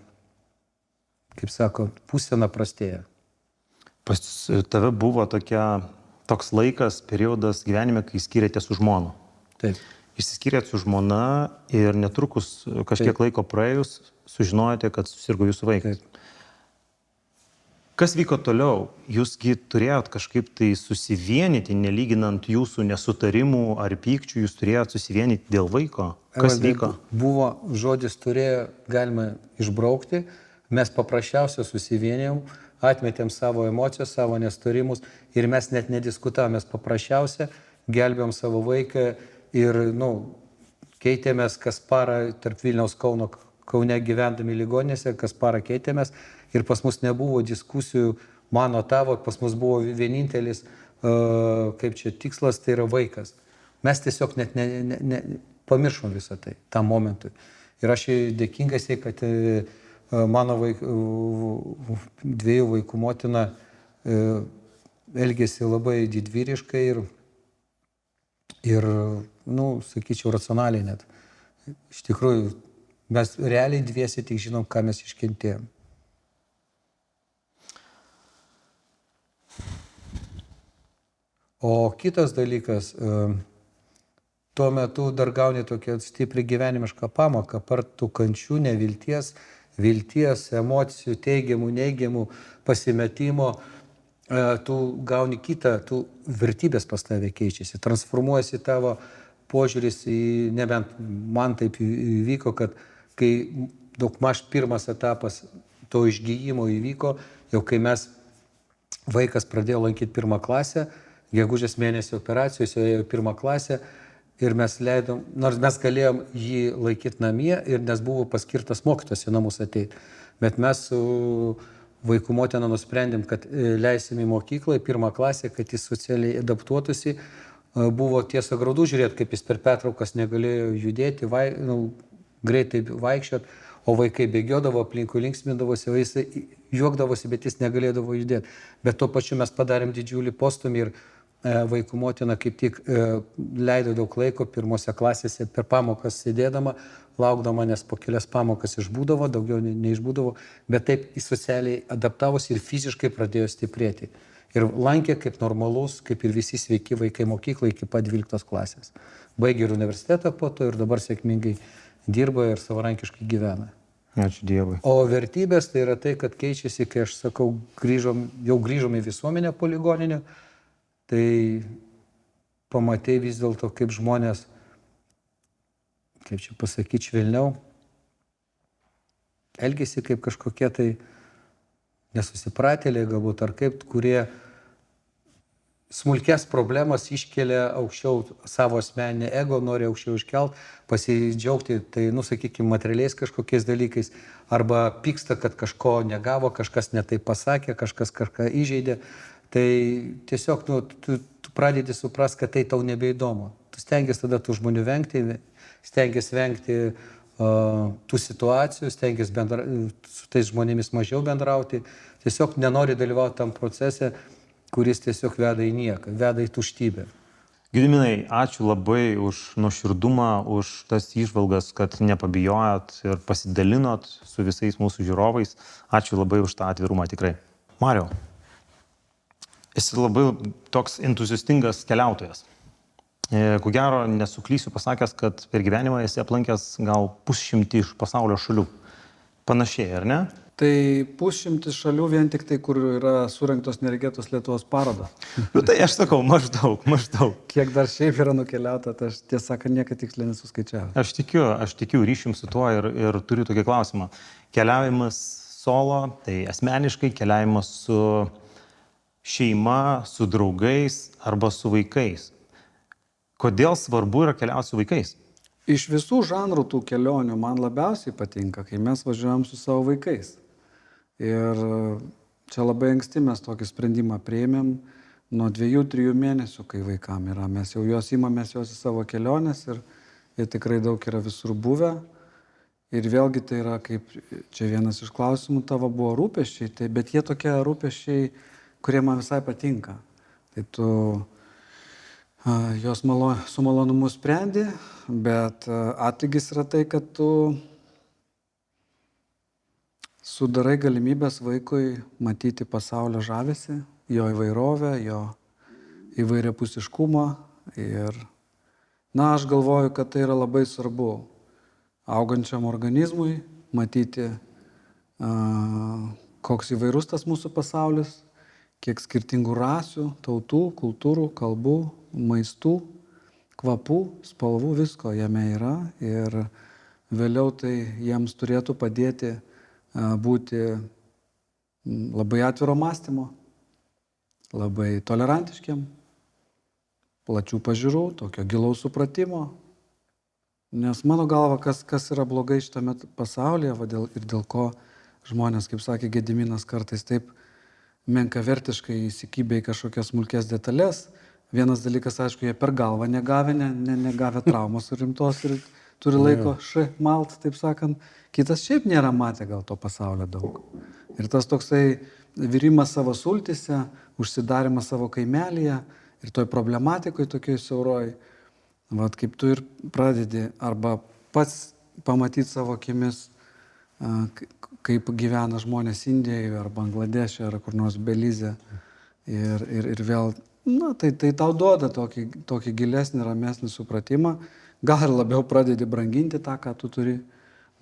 Speaker 3: kaip sako, pusena prastėja.
Speaker 1: Pas tave buvo toks laikas, periodas gyvenime, kai skyrėte su žmona.
Speaker 3: Taip.
Speaker 1: Išsiskyrėt su žmona ir netrukus kažkiek laiko praėjus sužinojote, kad susirgo jūsų vaikas.
Speaker 3: Taip.
Speaker 1: Kas vyko toliau? Jūsgi turėjot kažkaip tai susivienyti, nelyginant jūsų nesutarimų ar pykčių, jūs turėjot susivienyti dėl vaiko. Kas vyko?
Speaker 3: Buvo žodis turėjo, galima išbraukti, mes paprasčiausiai susivienėjom, atmetėm savo emocijas, savo nesutarimus ir mes net nediskutavom, mes paprasčiausiai gelbėjom savo vaiką ir, keitėmės kas parą tarp Vilniaus Kaune gyvendami ligoninėse, kas parą keitėmės. Ir pas mus nebuvo diskusijų, mano tavo, pas mus buvo vienintelis, tikslas, tai yra vaikas. Mes tiesiog net pamiršom visą tai, tam momentui. Ir aš dėkingas, kad mano dviejų vaikų motina elgėsi labai didvyriškai ir sakyčiau, racionaliai net. Iš tikrųjų, mes realiai dviesi tik žinom, ką mes iškentėjom. O kitas dalykas, tuo metu dar gauni tokią stiprią gyvenimišką pamoką, apart tų kančių, nevilties, vilties, emocijų, teigiamų, neigiamų, pasimetimo, tu gauni kitą, tu vertybės pas tave keičiasi, transformuojasi tavo požiūris į, nebent man taip įvyko, kad kai daugmaž pirmas etapas to išgyjimo įvyko, jau kai vaikas pradėjo lankyti 1 klasę, gegužės mėnesio operacijos, jau ėjo 1 klasę ir mes leidom, nors mes galėjom jį laikyti namie ir nes buvo paskirtas mokytojas į namus ateiti. Bet mes su vaikų motina nusprendėm, kad leisim į mokyklą, į 1 klasę, kad jis socialiai adaptuotųsi. Buvo tiesa graudu žiūrėti, kaip jis per pertraukas negalėjo judėti, greitai vaikščioti, o vaikai bėgiodavo, aplinkui linksmindavosi, o jis juokdavosi, bet jis negalėdavo judėti. Bet tuo pačiu mes padarėm didžiulį postumį ir vaikų motina kaip tik leido daug laiko 1 klasėse per pamokas sėdėdama, laukdama, nes po kelias pamokas išbūdavo, daugiau neišbūdavo, bet taip jis socialiai adaptavosi ir fiziškai pradėjo stiprėti. Ir lankė kaip normalus, kaip ir visi sveiki vaikai mokyklą iki pat 12 klasės. Baigė ir universitetą po to ir dabar sėkmingai dirba ir savarankiškai gyvena.
Speaker 1: Ačiū Dievui.
Speaker 3: O vertybės tai yra tai, kad keičiasi, kai aš sakau, jau grįžom į visuomenę po ligoninę, tai pamatė vis dėlto, kaip žmonės, kaip čia pasakyti, švelniau, elgėsi kaip kažkokie tai nesusipratėliai galbūt, ar kaip, kurie smulkės problemas iškelia aukščiau savo asmeninį ego, nori aukščiau iškelt, pasidžiaugti, tai, sakykime, materialiais kažkokiais dalykais, arba pyksta, kad kažko negavo, kažkas netai pasakė, kažkas kažką įžeidė. Tai tiesiog tu pradedi suprast, kad tai tau nebeįdomu. Tu stengiasi tada tų žmonių vengti, stengiasi vengti tų situacijų, stengiasi su tais žmonėmis mažiau bendrauti, tiesiog nenori dalyvauti tam procese, kuris tiesiog veda į nieką, veda į tuštybę.
Speaker 1: Gediminai, ačiū labai už nuoširdumą, už tas įžvalgas, kad nepabijojot ir pasidalinot su visais mūsų žiūrovais. Ačiū labai už tą atvirumą tikrai. Mariau, esi labai toks entuziastingas keliautojas. Ko gero, nesuklysiu pasakęs, kad per gyvenimą esi aplankęs gal 100 iš pasaulio šalių. Panašiai, ar ne?
Speaker 2: Tai 100 šalių vien tik tai, kur yra surinktos nereikėtos Lietuvos parodos.
Speaker 1: Nu, tai aš sakau, maždaug.
Speaker 2: Kiek dar šiaip yra nukeliauta, tai aš tiesą sakant niekad tiksliai nesuskaičiavau.
Speaker 1: Aš tikiu ryšim su tuo ir turiu tokį klausimą. Keliavimas solo, tai asmeniškai keliavimas su šeima, su draugais arba su vaikais. Kodėl svarbu yra keliauti su vaikais?
Speaker 2: Iš visų žanrų tų kelionių man labiausiai patinka, kai mes važiuojam su savo vaikais. Ir čia labai anksti mes tokį sprendimą priėmėm nuo 2-3 mėnesių, kai vaikam yra. Mes jau juos imamės juos į savo keliones ir jie tikrai daug yra visur buvę. Ir vėlgi tai yra, kaip čia vienas iš klausimų tavo buvo rūpesčiai, bet jie tokie rūpesčiai, kurie man visai patinka. Tai tu jos su malonumu sprendi, bet atlygis yra tai, kad tu sudarai galimybės vaikui matyti pasaulio žavesį, jo įvairovę, jo įvairiapusiškumą. Ir, aš galvoju, kad tai yra labai svarbu augančiam organizmui matyti, koks įvairus tas mūsų pasaulis, kiek skirtingų rasių, tautų, kultūrų, kalbų, maistų, kvapų, spalvų, visko jame yra. Ir vėliau tai jiems turėtų padėti būti labai atviro mąstymo, labai tolerantiškiam, plačių pažiūrų, tokio gilaus supratimo. Nes mano galva, kas yra blogai šitame pasaulyje ir dėl ko žmonės, kaip sakė Gediminas, kartais taip menkavertiškai įsikibę į kažkokias smulkės detalės. Vienas dalykas, aišku, jie per galvą negavę traumos rimtos ir turi laiko malt, taip sakant. Kitas šiaip nėra matę gal to pasaulio daug. Ir tas toksai virimas savo sultise, užsidarimas savo kaimelyje ir toj problematikoje tokioj siauroj, kaip tu ir pradedi arba pats pamatyti savo akimis, kaip gyvena žmonės Indijoje ar Bangladeše ar kur nors Belize. Ir vėl, tai tau duoda tokį gilesnį, ramesnį supratimą. Gal ir labiau pradedi branginti tą, ką tu turi,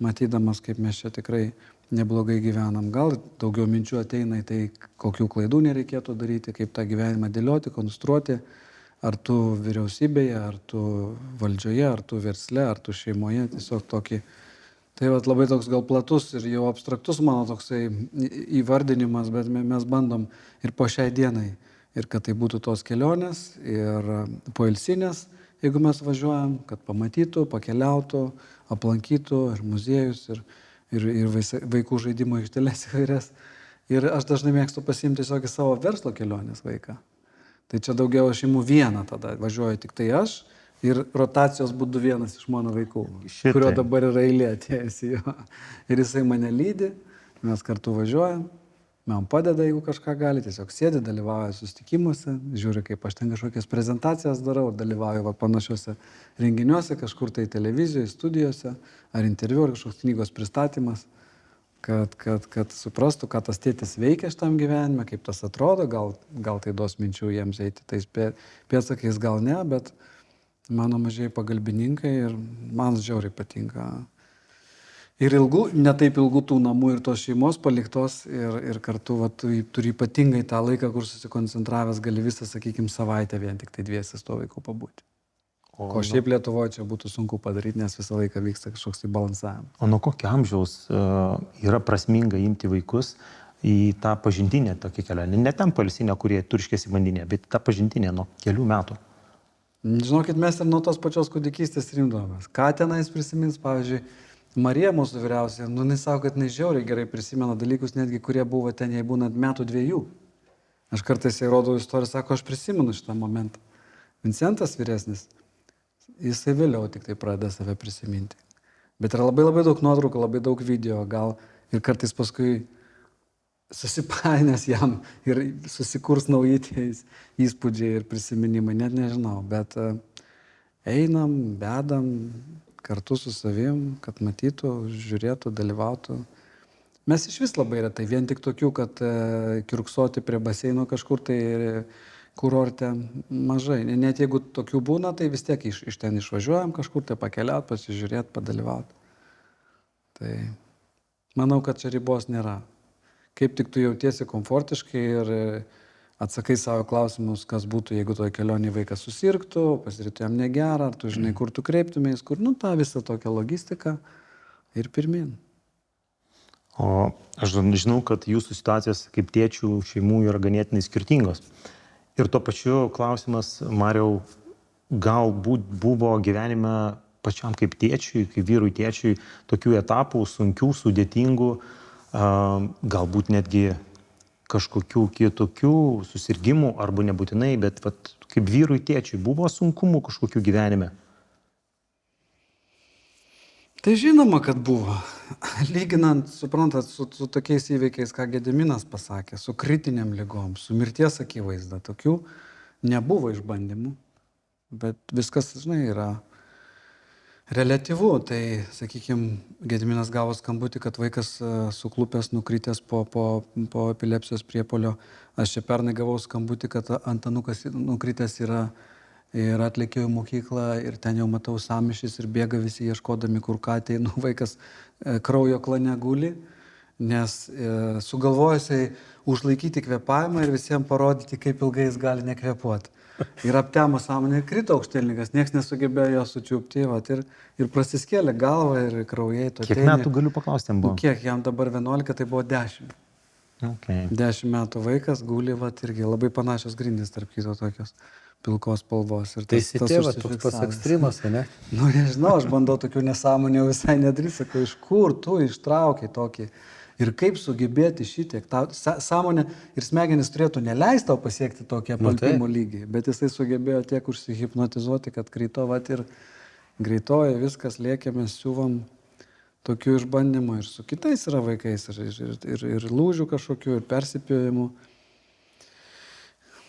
Speaker 2: matydamas, kaip mes čia tikrai neblogai gyvenam. Gal daugiau minčių ateina į tai, kokių klaidų nereikėtų daryti, kaip tą gyvenimą dėlioti, konstruoti. Ar tu vyriausybėje, ar tu valdžioje, ar tu versle, ar tu šeimoje. Tiesiog tokį. Tai labai toks gal platus ir jau abstraktus mano toksai įvardinimas, bet mes bandom ir po šiai dienai. Ir kad tai būtų tos kelionės ir poilsinės, jeigu mes važiuojam, kad pamatytų, pakeliautų, aplankytų ir muziejus, ir vaikų žaidimo aikšteles įvairias. Ir aš dažnai mėgstu pasiimti tiesiog į savo verslo kelionės vaiką. Tai čia daugiau aš imu vieną tada, važiuoju tik tai aš ir rotacijos būdu vienas iš mano vaikų, kurio dabar yra eilė atėjusi jo. Ir jisai mane lydi, mes kartu važiuojam. Man padeda, jeigu kažką gali, tiesiog sėdi, dalyvauja susitikimuose, žiūri, kaip aš ten kažkokias prezentacijas darau, dalyvauju panašiuose renginiuose, kažkur tai televizijoje, studijose, ar interviu, ar kažkoks knygos pristatymas, kad suprastų, ką tas tėtis veikia šitam gyvenime, kaip tas atrodo, gal tai duos minčių jiems eiti tais pėdsakais, gal ne, bet mano mažieji pagalbininkai ir man žiauriai patinka. Ir netaip ilgų tų namų ir tos šeimos paliktos ir kartu turi ypatingai tą laiką, kur susikoncentravęs gali visą, sakykime, savaitę vien tik tai dviese to vaikų pabūti. Ko šiaip Lietuvoje čia būtų sunku padaryti, nes visą laiką vyksta kažkoks tai balansavimas.
Speaker 1: O nuo kokio amžiaus yra prasminga imti vaikus į tą pažintinę tokį kelionę? Ne ten poilsinę, kurie turškėsi vandenė, bet tą pažintinę nuo kelių metų.
Speaker 2: Žinokit, mes ir nuo tos pačios kūdikystės rimdavomės. Ką tenais prisimins, pavyzdžiui, Marija mūsų vyriausia, jis sako, kad nežiauriai gerai prisimena dalykus, netgi kurie buvo ten, jei būnant 1-2. Aš kartais jai rodau istoriją, sako, aš prisimenu šitą momentą. Vincentas vyresnis, jisai vėliau tik tai pradeda save prisiminti. Bet yra labai daug nuotraukų, labai daug video, gal ir kartais paskui susipainės jam ir susikurs nauji tie įspūdžiai ir prisiminimai, net nežinau, bet einam, bedam kartu su savim, kad matytų, žiūrėtų, dalyvautų. Mes iš vis labai retai, vien tik tokių, kad kiurksoti prie baseino kažkur tai kurorte mažai. Net jeigu tokių būna, tai vis tiek iš ten išvažiuojam kažkur tai pakeliaut, pasižiūrėti, padalyvauti. Tai manau, kad čia ribos nėra. Kaip tik tu jautiesi komfortiškai ir atsakai savo klausimus, kas būtų, jeigu toje kelionėje vaikas susirgtų, pasidarytų jam negerą, ar tu žinai, kur tu kreiptumės, kur, tą visą tokią logistiką ir pirmin.
Speaker 1: O aš žinau, kad jūsų situacijos kaip tėčių šeimų yra ganėtinai skirtingos. Ir tuo pačiu klausimas, Mariau, galbūt buvo gyvenime pačiam kaip tėčiui, kaip vyrui tėčiui, tokių etapų, sunkių, sudėtingų, galbūt netgi kažkokių kitokių susirgymų, arba nebūtinai, bet kaip vyrui tėčiui buvo sunkumų kažkokių gyvenime?
Speaker 2: Tai žinoma, kad buvo. Lyginant, suprantat, su tokiais įveikiais, ką Gediminas pasakė, su kritiniam ligom, su mirties akivaizda, tokių nebuvo išbandymų, bet viskas, žinai, yra reliatyvu. Tai, sakykime, Gediminas gavo skambutį, kad vaikas suklupęs, nukritęs po epilepsijos priepuolio. Aš čia pernai gavau skambutį, kad Antanukas nukritęs yra ir atlėkiau į mokyklą ir ten jau matau sąmyšis ir bėga visi ieškodami, kur ką ateina. Vaikas kraujo klane guli, nes sugalvojusiai užlaikyti kvėpavimą ir visiems parodyti, kaip ilgai jis gali nekvėpuoti. Ir aptemo sąmonę ir krito aukštielninkas, niekas nesugebėjo jo sučiupti ir prasiskėlė galvą ir kraujai.
Speaker 1: Kiek metų galiu paklausti jam buvo?
Speaker 2: Kiek jam dabar 11, tai buvo 10.
Speaker 1: Okay.
Speaker 2: 10 metų vaikas guli, irgi labai panašios grindys, tarp kito tokios pilkos spalvos. Ir
Speaker 3: tai tėva toks pats ekstremas, ne?
Speaker 2: Nežinau, aš bandau tokių nesąmonių visai nedrįsti, sakau, iš kur tu ištraukai tokį. Ir kaip sugebėti šitiek. Sąmonė ir smegenys turėtų neleisti tau pasiekti tokį apalpimo lygį, bet jisai sugebėjo tiek užsihipnotizuoti, kad ir greitoji viskas lėkėmės, siūvom tokių išbandymų ir su kitais yra vaikais, ir lūžių kažkokių, ir persipjovimų.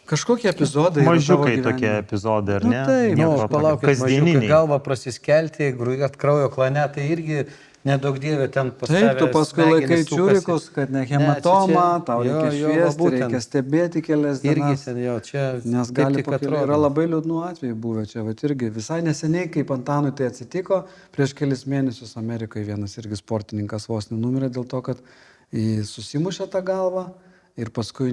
Speaker 2: Kažkokie epizodai.
Speaker 1: Mažiukai tokie epizodai, ar ne?
Speaker 2: Taip,
Speaker 3: palaukit, mažiukai galvą prasiskelti, kraujo klane, tai irgi nedaug dievė ten pasakė.
Speaker 2: Taip, tu paskui laikai čiurikus, kad ne hematoma, tau reikia šviesti, reikia stebėti kelias dienas.
Speaker 3: Irgi ten jo, čia
Speaker 2: nes gali yra labai liūdnų atvejų buvę čia, irgi visai neseniai, kaip Antanui tai atsitiko, prieš kelis mėnesius Amerikoje vienas irgi sportininkas vos nenumirė dėl to, kad susimušė tą galvą. Ir paskui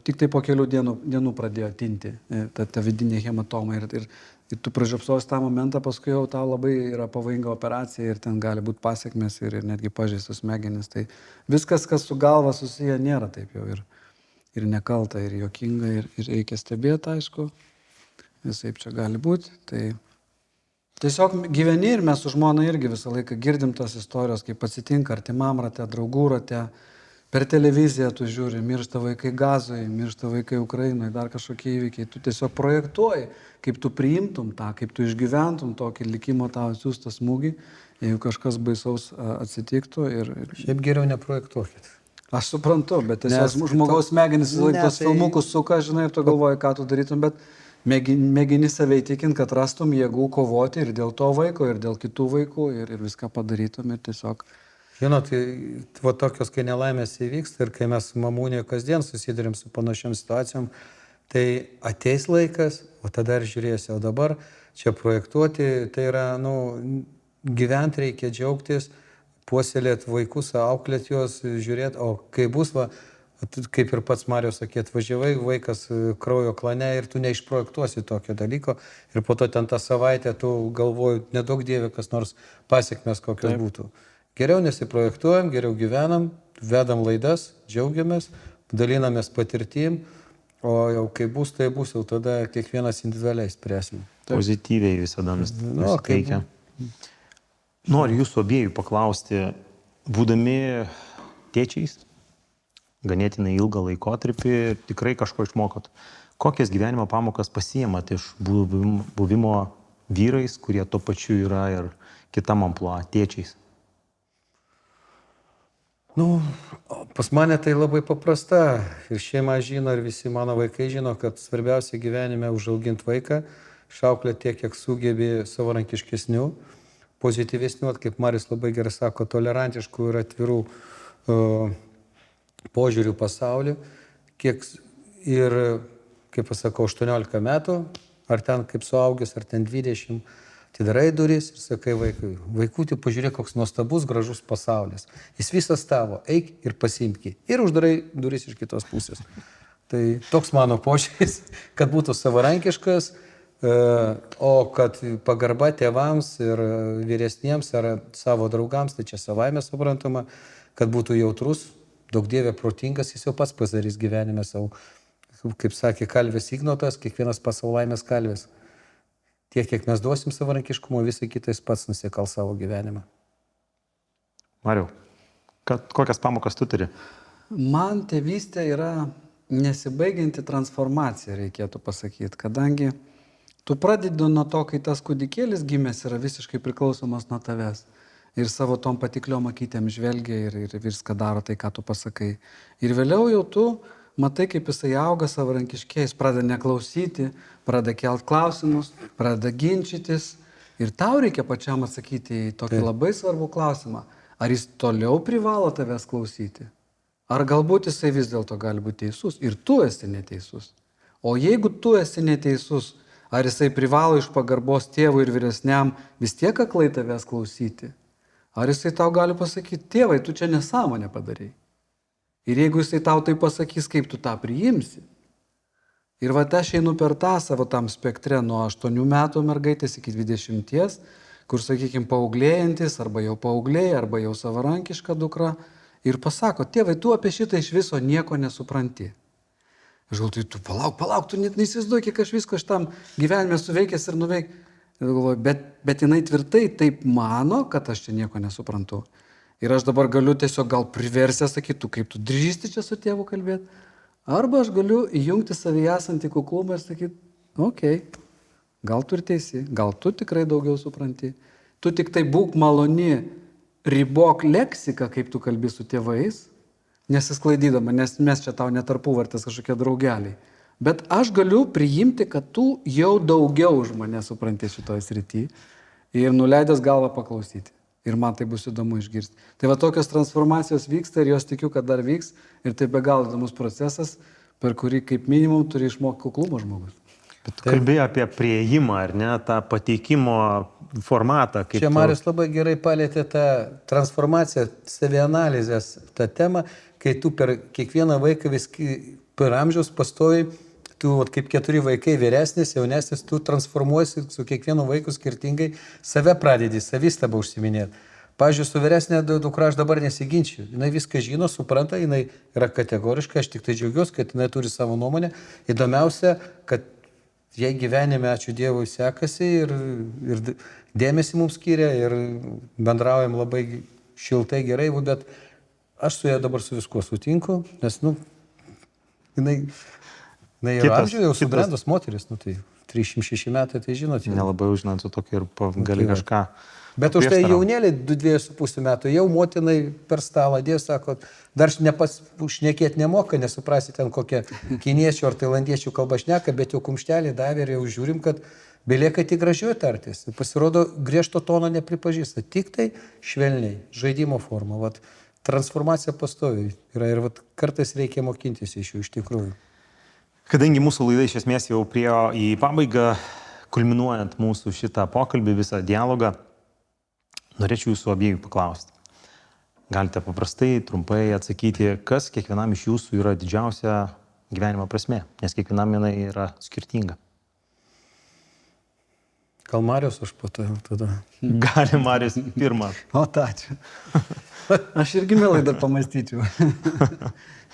Speaker 2: tik tai po kelių dienų pradėjo tinti ta vidinė hematoma. Ir tu pražiopsojus tą momentą, paskui jau tau labai yra pavojinga operacija ir ten gali būti pasiekmes ir netgi pažeistos smegenys. Tai viskas, kas su galva susiję, nėra taip jau ir nekalta, ir juokinga, ir reikia stebėti, aišku. Visai čia gali būti. Tai tiesiog gyveni ir mes su žmona irgi visą laiką girdim tos istorijos, kaip atsitinka artimam rate, draugų rate. Per televiziją tu žiūri, miršta vaikai Gazoje, miršta vaikai Ukrainoje, dar kažkokie įvykiai. Tu tiesiog projektuoji, kaip tu priimtum tą, kaip tu išgyventum tokį likimo tavo siūstą smūgį, jeigu kažkas baisaus atsitiktų.
Speaker 3: Šiaip geriau neprojektuokit.
Speaker 2: Aš suprantu, bet tiesiog žmogaus smegenys tos filmukus suka, žinai, ir tu galvoji, ką tu darytum, bet mėgini save įtikinti, kad rastum jėgų kovoti ir dėl to vaiko, ir dėl kitų vaikų, ir viską padarytum ir tiesiog...
Speaker 3: Žinot, tokios, kai nelaimės įvyksta ir kai mes mamūnėje kasdien susidurim su panašiam situacijom, tai ateis laikas, o tada ir žiūrėsi. O dabar čia projektuoti, tai yra, gyventi reikia džiaugtis, puoselėti vaikus, auklėti juos, žiūrėti, o kai bus, kaip ir pats Marius sakė, atvažiavai, vaikas kraujo klane ir tu neišprojektuosi tokio dalyko ir po to ten tą savaitę tu galvoji, nedaug dievė, kas nors pasiekmes kokios būtų. Geriau nesiprojektuojam, geriau gyvenam, vedam laidas, džiaugiamės, dalinamės patirtim, o jau kai bus, tai bus, jau tada kiekvienas individualiai spręsim.
Speaker 1: Pozityviai visada nusiteikia. Noriu jūsų abiejų paklausti, būdami tėčiais, ganėtinai ilgą laikotarpį, tikrai kažko išmokot. Kokias gyvenimo pamokas pasiimat iš buvimo vyrais, kurie tuo pačiu yra ir kitam amplua, tėčiais?
Speaker 3: Pas mane tai labai paprasta ir šeima žino ir visi mano vaikai žino, kad svarbiausia gyvenime užauginti vaiką, išauklėti tiek, kiek sugebi savarankiškesnių, pozityvesnių, kaip Marius labai gerai sako, tolerantiškų ir atvirų požiūrių pasaulį, kiek ir, kaip pasakau, 18 metų, ar ten kaip suaugęs, ar ten 20, atidarai duris ir sakai vaikui, vaikutį pažiūrėk, koks nuostabus, gražus pasaulis. Jis visas tavo, eik ir pasiimki. Ir uždarai duris iš kitos pusės. Tai toks mano požiūris, kad būtų savarankiškas, o kad pagarba tėvams ir vyresniems ar savo draugams, tai čia savaime suprantama, kad būtų jautrus, daug dievė protingas, jis jau pats pasidarys gyvenime savo. Kaip sakė Kalvis Ignotas, kiekvienas pats savo laimės kalvis. Tiek, kiek mes duosim savarankiškumo, visai kitais pats nusikal savo gyvenimą.
Speaker 1: Mariau, kokias pamokas tu turi?
Speaker 2: Man tėvystė yra nesibaigianti transformacija, reikėtų pasakyti, kadangi tu pradedi nuo to, kai tas kūdikėlis gimęs yra visiškai priklausomas nuo tavęs ir savo tom patikliom akytėm žvelgia ir viską daro tai, ką tu pasakai. Ir vėliau jau tu matai, kaip jisai auga savarankiškiai, jis pradeda neklausyti, pradeda kelt klausimus, pradeda ginčytis ir tau reikia pačiam atsakyti į tokį labai svarbų klausimą. Ar jis toliau privalo tavęs klausyti? Ar galbūt jisai vis dėlto gali būti teisus ir tu esi neteisus? O jeigu tu esi neteisus, ar jisai privalo iš pagarbos tėvui ir vyresniam vis tiek aklai tavęs klausyti? Ar jisai tau gali pasakyti, tėvai, tu čia nesąmonę padarei? Ir jeigu jisai tau tai pasakys, kaip tu tą priimsi? Ir va aš einu per tą savo tam spektre nuo 8 metų mergaitės iki 20, kur, sakykime, paauglėjantis, arba jau paaugliai, arba jau savarankiška dukra, ir pasako, tėvai, tu apie šitą iš viso nieko nesupranti. Aš galvoju, tu palauk, tu net neįsivaizduoji, kiek aš visko šitam gyvenime suveikęs ir nuveik. Bet jinai tvirtai taip mano, kad aš čia nieko nesuprantu. Ir aš dabar galiu tiesiog gal priversę sakyti, kaip tu drįsti čia su tėvu kalbėti. Arba aš galiu įjungti savyje esantį kuklumą ir sakyti, okei, gal tu ir teisi, gal tu tikrai daugiau supranti. Tu tik tai būk maloni, ribok leksiką, kaip tu kalbi su tėvais, nesisklaidydama, nes mes čia tau netarpuvartės kažkokie draugeliai. Bet aš galiu priimti, kad tu jau daugiau už mane supranti šitoje srityje ir nuleidęs galvą paklausyti. Ir man tai bus įdomu išgirsti. Tai va tokios transformacijos vyksta ir jos tikiu, kad dar vyks. Ir tai be galo įdomus procesas, per kurį kaip minimum turi išmokti kuklumo žmogus.
Speaker 1: Bet tu kalbėjai apie prieėjimą, ar ne, tą pateikimo formatą.
Speaker 3: Čia Marius labai gerai palėtė tą transformaciją, savianalizės, tą temą, kai tu per kiekvieną vaiką vis per amžiaus pastoji, tu kaip 4 vaikai, vyresnis, jaunesnis, tu transformuosi su kiekvienu vaiku skirtingai, save pradedi, savistabą užsiminėti. Pavyzdžiui, su vyresnė dukra aš dabar nesiginčiu. Jinai viską žino, supranta, jinai yra kategoriška, aš tik tai džiaugiuosi, kad jinai turi savo nuomonę. Įdomiausia, kad jai gyvenime, ačiū Dievui, sekasi ir dėmesį mums skiria ir bendraujam labai šiltai, gerai, bet aš su ja dabar su viskuo sutinku, nes, jinai yra amžiuje jau subrendus moteris, tai 306 metai, tai žinote.
Speaker 1: Nelabai užžinant su tokiu ir gali kažką.
Speaker 3: Bet už tai jaunėlį 2,5 metų jau motinai per stalą dėjo, sako, dar šnekėti nemoka, nesuprasi ten kokią kiniečių ar tailandiečių kalbą šneka, bet jau kumštelį davė ir jau žiūrim, kad belieka tik gražiuoju tartis. Pasirodo, griežto tono nepripažįsta, tik tai švelniai, žaidimo forma. Vat, transformacija pastoviai yra ir vat, kartais reikia mokintis iš jų iš tikrųjų.
Speaker 1: Kadangi mūsų laida iš esmės jau priėjo į pabaigą, kulminuojant mūsų šitą pokalbį, visą dialogą, norėčiau jūsų abiejų paklausti. Galite paprastai, trumpai atsakyti, kas kiekvienam iš jūsų yra didžiausia gyvenimo prasmė, nes kiekvienam jinai yra skirtinga.
Speaker 3: Gal Marius aš po to tada?
Speaker 1: Gali Marius pirmą.
Speaker 2: O, ačiū. Aš irgi mielai dar pamastyčiau.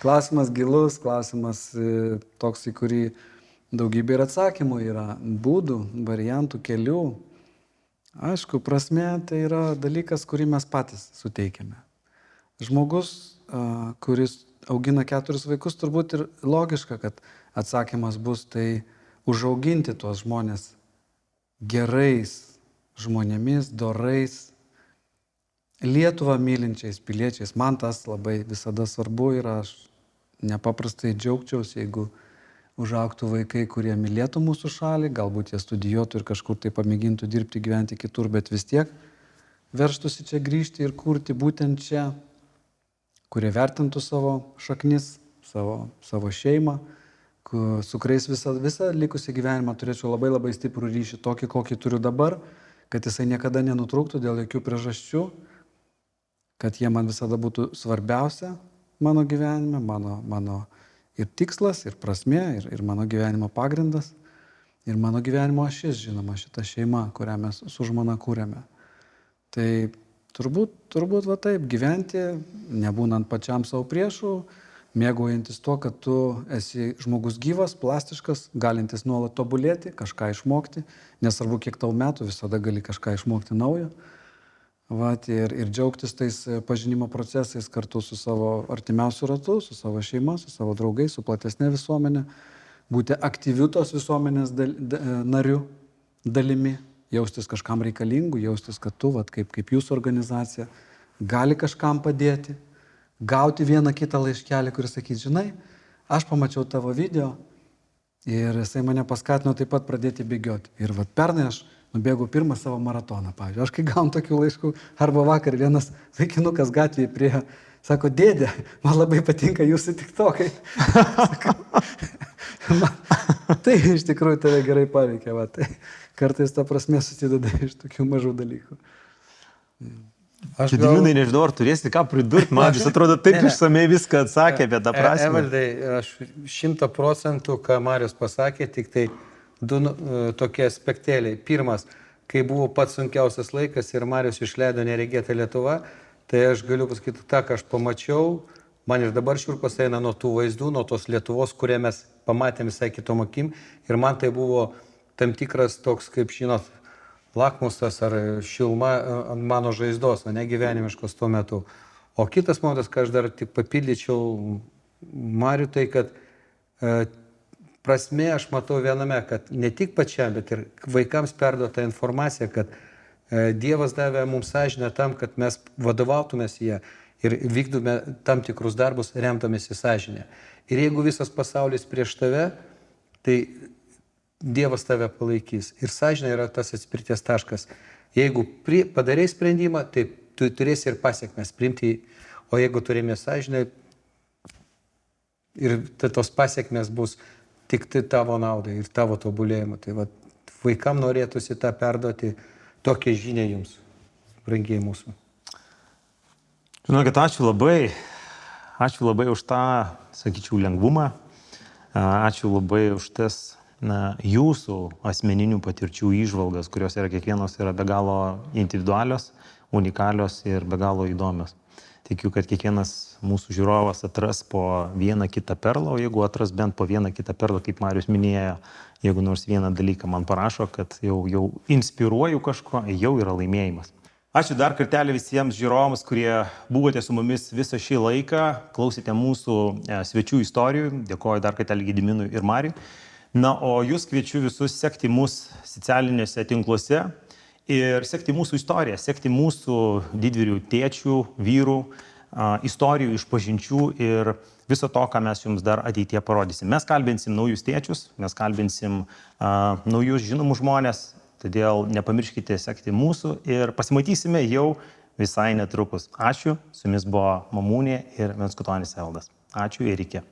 Speaker 2: Klausimas gilus, klausimas toks, į kurį daugybė ir atsakymų yra, būdų, variantų, kelių. Aišku, prasmė tai yra dalykas, kurį mes patys suteikiame. Žmogus, kuris augina 4 vaikus, turbūt ir logiška, kad atsakymas bus tai užauginti tuos žmonės gerais žmonėmis, dorais, Lietuvą mylinčiais piliečiais. Man tas labai visada svarbu ir aš nepaprastai džiaugčiausi, jeigu užaugtų vaikai, kurie mylėtų mūsų šalį, galbūt jie studijuotų ir kažkur tai pamėgintų dirbti, gyventi kitur, bet vis tiek verštųsi čia grįžti ir kurti būtent čia. kurie vertintų savo šaknis, savo šeimą, su kuriais visą likusį gyvenimą turėčiau labai labai stiprų ryšį, tokį, kokį turiu dabar, kad jisai niekada nenutrūktų dėl jokių priežasčių, kad jie man visada būtų svarbiausia mano gyvenime, mano ir tikslas, ir prasmė, ir mano gyvenimo pagrindas, ir mano gyvenimo ašis, žinoma, šita šeima, kurią mes su žmona kūrėme. Tai turbūt va taip, gyventi, nebūnant pačiam savo priešų, mėgaujantis tuo, kad tu esi žmogus gyvas, plastiškas, galintis nuolat tobulėti, kažką išmokti, nesvarbu kiek tau metų, visada gali kažką išmokti naujo. Vat, ir džiaugtis tais pažinimo procesais kartu su savo artimiausiu ratu, su savo šeima, su savo draugais, su platesnė visuomenė, būti aktyviu tos visuomenės nariu, dalimi, jaustis kažkam reikalingu, jaustis, kad tu, vat, kaip jūsų organizacija, gali kažkam padėti, gauti vieną kitą laiškelį, kuris sakys, žinai, aš pamačiau tavo video ir jisai mane paskatino taip pat pradėti bėgioti. Ir vat pernai aš nubėgau pirmą savo maratoną, pavyzdžiui. Aš kai gaunu tokių laiškų, arba vakar vienas vaikinukas gatvėje priejo, sako, dėdė, man labai patinka jūsų tiktokai. Tai iš tikrųjų tave gerai paveikia, va, tai kartais ta prasme susideda iš tokių mažų dalykų.
Speaker 1: Gediminai, nežinau, ar turėsi ką pridurti, man vis atrodo taip išsamei viską atsakė apie tą prasme.
Speaker 3: Evaldai, aš 100%, ką Marius pasakė, tik tai du tokie aspektėliai. Pirmas, kai buvo pats sunkiausias laikas ir Marius išleido Neregėta Lietuva, tai aš galiu pasakyti tą, ką aš pamačiau, man ir dabar šiurpas eina nuo tų vaizdų, nuo tos Lietuvos, kurią mes pamatėm visai kitom akim. Ir man tai buvo tam tikras toks, kaip žinot, lakmusas ar šilma ant mano žaizdos, o ne gyvenimiškos tuo metu. O kitas momentas, ką aš dar tik papildyčiau Marių, tai kad prasmė aš matau viename, kad ne tik pačiam, bet ir vaikams perduota informacija, kad Dievas davė mums sąžinę tam, kad mes vadovautumės ją ir vykdume tam tikrus darbus remdamės į sąžinę. Ir jeigu visas pasaulis prieš tave, tai Dievas tave palaikys. Ir sąžinė yra tas atspirties taškas. Jeigu padarai sprendimą, tai tu turėsi ir pasiekmes priimti, o jeigu turime sąžinę, ir tos pasiekmes bus tik tai tavo naudai ir tavo tobulėjimui. Tai va, vaikam norėtųsi tą perduoti tokią žinią jums, brangiai mūsų.
Speaker 1: Žinokit, ačiū labai už tą, sakyčiau, lengvumą. Ačiū labai už tas jūsų asmeninių patirčių įžvalgas, kurios yra kiekvienos yra be galo individualios, unikalios ir be galo įdomios. Tikiu, kad kiekvienas mūsų žiūrovas atras po vieną kitą perlą, o jeigu atras bent po vieną kitą perlą, kaip Marius minėjo, jeigu nors vieną dalyką man parašo, kad jau inspiruoju kažko, jau yra laimėjimas. Ačiū dar kartelį visiems žiūrovams, kurie buvote su mumis visą šį laiką, klausėte mūsų svečių istorijų. Dėkoju dar kartelį Gediminui ir Mariui. Na, o jūs kviečiu visus sekti mus socialiniuose tinkluose ir sekti mūsų istoriją, sekti mūsų didvyrių tėčių, vyrų, istorijų, išpažinčių ir viso to, ką mes jums dar ateityje parodysim. Mes kalbinsim naujus tėčius, mes kalbinsim naujus žinomus žmonės, todėl nepamirškite sekti mūsų ir pasimatysime jau visai netrukus. Ačiū, su jumis buvo Mamūnė ir Venskutonis Evaldas. Ačiū ir iki.